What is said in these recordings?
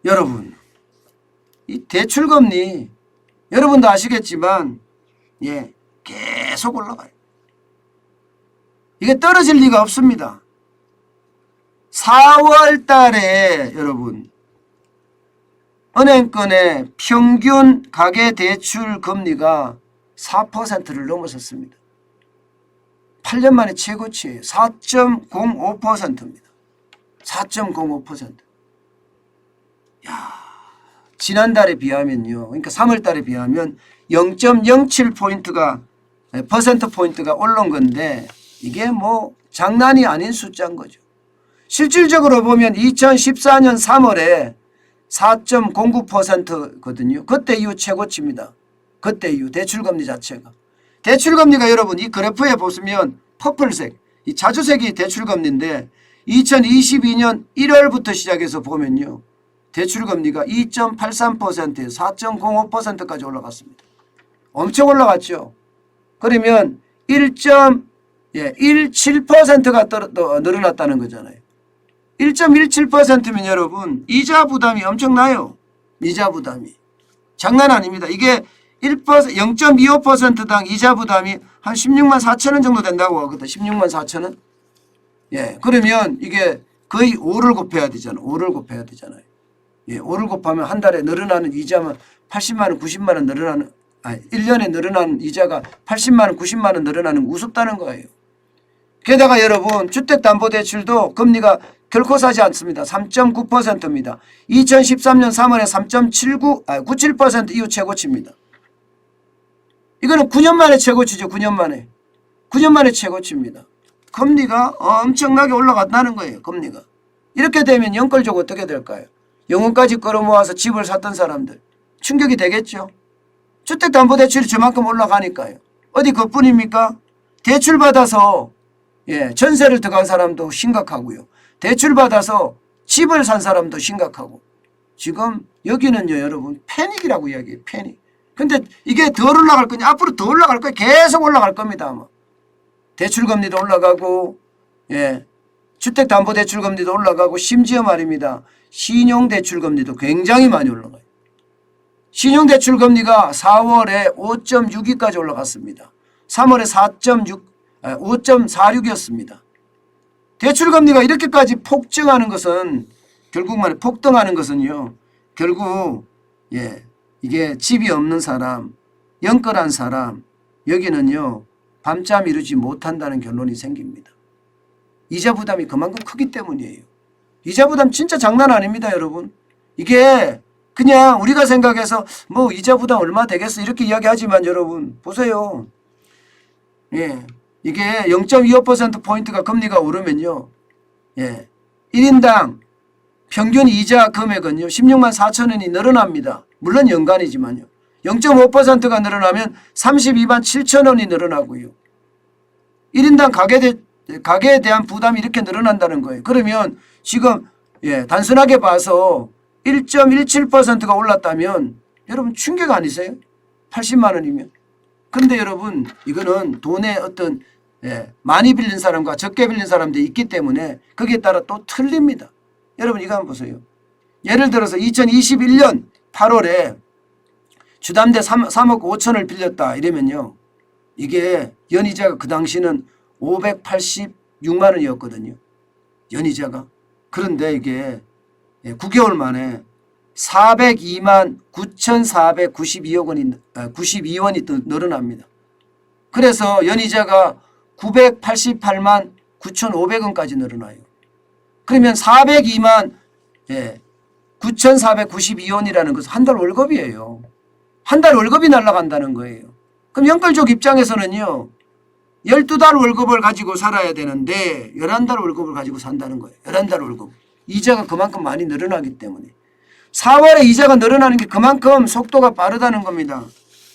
여러분, 이 대출금리 여러분도 아시겠지만 계속 올라가요. 이게 떨어질 리가 없습니다. 4월 달에 여러분 은행권의 평균 가계대출 금리가 4%를 넘어섰습니다. 8년 만에 최고치예요. 4.05%입니다. 4.05%. 야, 지난달에 비하면요. 그러니까 3월 달에 비하면 0.07포인트가 퍼센트포인트가 올라온 건데 이게 뭐 장난이 아닌 숫자인 거죠. 실질적으로 보면 2014년 3월에 4.09%거든요. 그때 이후 최고치입니다. 그때 이후 대출금리 자체가. 대출금리가 여러분 이 그래프에 보시면 퍼플색, 이 자주색이 대출금리인데 2022년 1월부터 시작해서 보면요. 대출금리가 2.83%에서 4.05%까지 올라갔습니다. 엄청 올라갔죠. 그러면 1.17%가 늘어났다는 거잖아요. 1.17%면 여러분 이자 부담이 엄청나요. 이자 부담이. 장난 아닙니다. 이게 0.25%당 이자 부담이 한 16만 4천 원 정도 된다고 하거든. 16만 4천 원. 그러면 이게 거의 5를 곱해야 되잖아요. 5를 곱해야 되잖아요. 5를 곱하면 한 달에 늘어나는 이자만 80만 원, 90만 원 늘어나는 1년에 늘어나는 이자가 80만 원, 90만 원 늘어나는 우습다는 거예요. 게다가 여러분 주택담보대출도 금리가 결코 사지 않습니다. 3.9%입니다. 2013년 3월에 3.97% 이후 최고치입니다. 이거는 9년 만에 최고치죠. 9년 만에. 9년 만에 최고치입니다. 금리가 엄청나게 올라갔다는 거예요. 금리가. 이렇게 되면 연끌적 어떻게 될까요? 영혼까지 끌어모아서 집을 샀던 사람들 충격이 되겠죠. 주택담보대출이 저만큼 올라가니까요. 어디 그뿐입니까? 대출받아서 전세를 들어간 사람도 심각하고요. 대출받아서 집을 산 사람도 심각하고 지금 여기는요 여러분 패닉이라고 이야기해요. 패닉. 근데 이게 더 올라갈 거냐 앞으로 더 올라갈 거예요. 계속 올라갈 겁니다. 아마. 대출금리도 올라가고 주택담보대출금리도 올라가고 심지어 말입니다. 신용대출금리도 굉장히 많이 올라가요. 신용대출금리가 4월에 5.62까지 올라갔습니다. 3월에 5.46이었습니다. 대출금리가 이렇게까지 폭증하는 것은 결국 말해 폭등하는 것은요. 결국 이게 집이 없는 사람, 연끌한 사람 여기는요. 밤잠 이루지 못한다는 결론이 생깁니다. 이자 부담이 그만큼 크기 때문이에요. 이자 부담 진짜 장난 아닙니다. 여러분. 이게 그냥 우리가 생각해서 뭐 이자 부담 얼마 되겠어 이렇게 이야기하지만 여러분 보세요. 이게 0.25%포인트가 금리가 오르면요. 1인당 평균 이자 금액은요. 16만 4천 원이 늘어납니다. 물론 연간이지만요. 0.5%가 늘어나면 32만 7천 원이 늘어나고요. 1인당 가계에 대한 부담이 이렇게 늘어난다는 거예요. 그러면 지금 단순하게 봐서 1.17%가 올랐다면 여러분 충격 아니세요? 80만 원이면. 그런데 여러분 이거는 돈의 어떤 많이 빌린 사람과 적게 빌린 사람들이 있기 때문에 거기에 따라 또 틀립니다. 여러분 이거 한번 보세요. 예를 들어서 2021년 8월에 주담대 3억 5천을 빌렸다 이러면요. 이게 연이자가 그 당시는 586만 원이었거든요. 연이자가. 그런데 이게 9개월 만에 402만 9,492억 원이 92원이 또 늘어납니다. 그래서 연이자가 988만 9,500원까지 늘어나요. 그러면 402만 9,492원이라는 것은 한 달 월급이에요. 한 달 월급이 날아간다는 거예요. 그럼 연끌족 입장에서는요. 12달 월급을 가지고 살아야 되는데 11달 월급을 가지고 산다는 거예요. 11달 월급. 이자가 그만큼 많이 늘어나기 때문에. 4월에 이자가 늘어나는 게 그만큼 속도가 빠르다는 겁니다.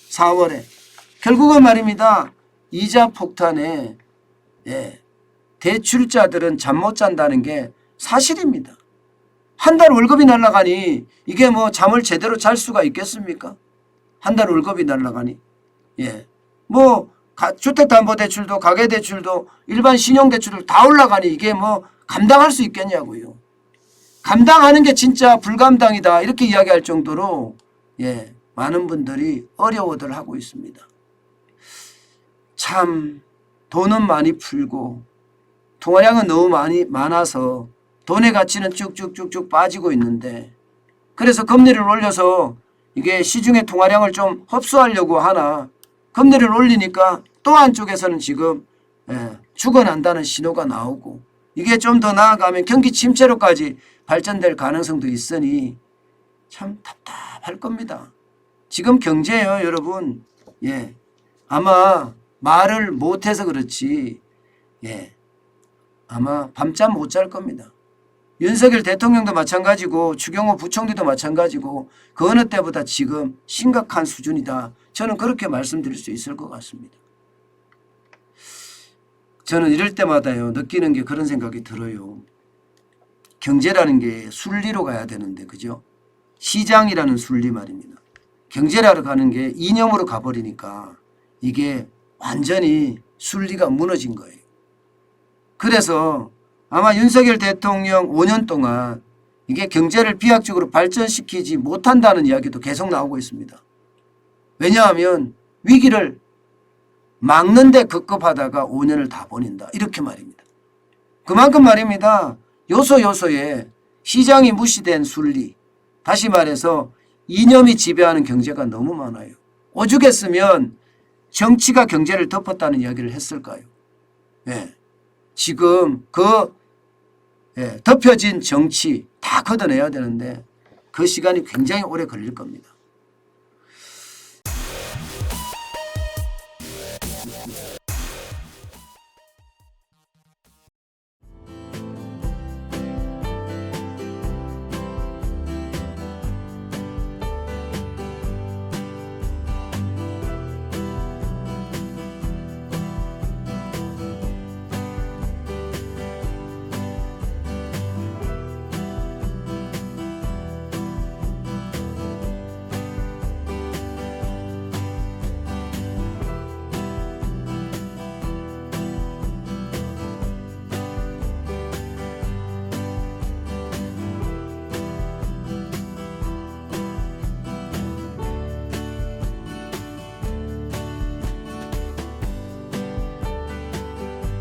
4월에. 결국은 말입니다. 이자 폭탄에 대출자들은 잠 못 잔다는 게 사실입니다. 한 달 월급이 날아가니 이게 뭐 잠을 제대로 잘 수가 있겠습니까? 한 달 월급이 날아가니. 뭐 주택담보대출도 가계대출도 일반 신용대출도 다 올라가니 이게 뭐 감당할 수 있겠냐고요. 감당하는 게 진짜 불감당이다 이렇게 이야기할 정도로 예, 많은 분들이 어려워들 하고 있습니다. 참 돈은 많이 풀고 통화량은 너무 많아서 돈의 가치는 쭉쭉쭉쭉 빠지고 있는데 그래서 금리를 올려서 이게 시중의 통화량을 좀 흡수하려고 하나 금리를 올리니까 또 한쪽에서는 지금 죽어난다는 신호가 나오고 이게 좀 더 나아가면 경기 침체로까지 발전될 가능성도 있으니 참 답답할 겁니다. 지금 경제요 여러분 예 아마 말을 못해서 그렇지 예 아마 밤잠 못 잘 겁니다. 윤석열 대통령도 마찬가지고 추경호 부총리도 마찬가지고 그 어느 때보다 지금 심각한 수준이다. 저는 그렇게 말씀드릴 수 있을 것 같습니다. 저는 이럴 때마다요 느끼는 게 그런 생각이 들어요. 경제라는 게 순리로 가야 되는데 그죠? 시장이라는 순리 말입니다. 경제라고 가는 게 이념으로 가버리니까 이게 완전히 순리가 무너진 거예요. 그래서 아마 윤석열 대통령 5년 동안 이게 경제를 비약적으로 발전시키지 못한다는 이야기도 계속 나오고 있습니다. 왜냐하면 위기를 막는 데 급급하다가 5년을 다 보낸다. 이렇게 말입니다. 그만큼 말입니다. 요소요소에 시장이 무시된 순리, 다시 말해서 이념이 지배하는 경제가 너무 많아요. 오죽했으면 정치가 경제를 덮었다는 이야기를 했을까요? 예. 지금 그 덮여진 정치 다 걷어내야 되는데 그 시간이 굉장히 오래 걸릴 겁니다.